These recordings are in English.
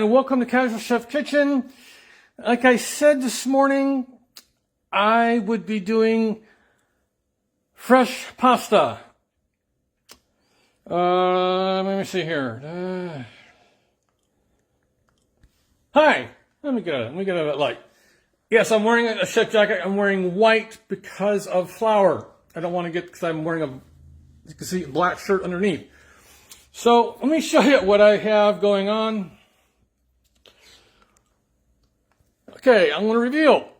and welcome to Casual Chef Kitchen. Like I said this morning, I would be doing fresh pasta. Let me see here. Hi, let me get a light. Yes, I'm wearing a chef jacket. I'm wearing white because of flour. I don't want to get, because I'm wearing you can see, a black shirt underneath. So let me show you what I have going on. Okay, I'm going to reveal.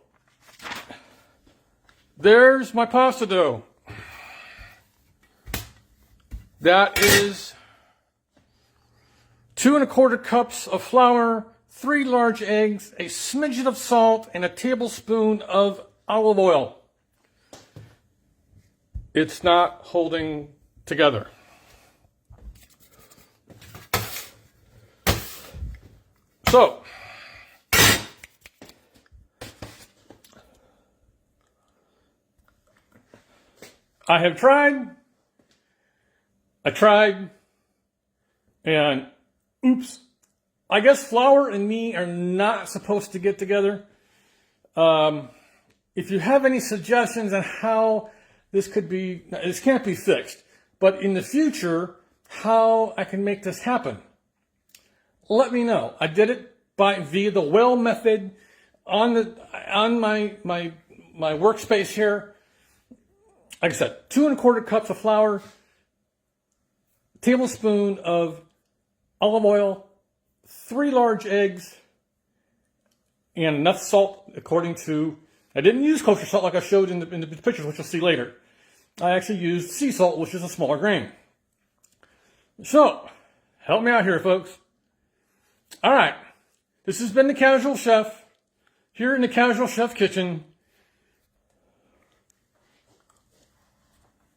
There's my pasta dough. That is 2 1/4 cups of flour, 3 large eggs, a smidgen of salt, and a tablespoon of olive oil. It's not holding together. So, I tried, and oops, I guess flour and me are not supposed to get together. If you have any suggestions on how this can't be fixed, but in the future, how I can make this happen, let me know. I did it via the well method on my workspace here. Like I said, 2 1/4 cups of flour, tablespoon of olive oil, 3 large eggs, and enough salt according to, I didn't use kosher salt like I showed in the pictures, which you'll see later. I actually used sea salt, which is a smaller grain. So, help me out here, folks. All right, this has been the Casual Chef, here in the Casual Chef Kitchen,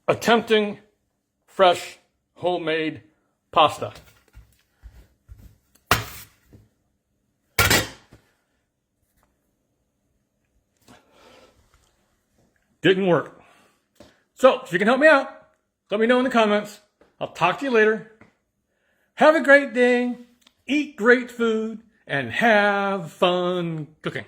attempting fresh, homemade pasta. Didn't work. So, if you can help me out, let me know in the comments. I'll talk to you later. Have a great day, eat great food, and have fun cooking.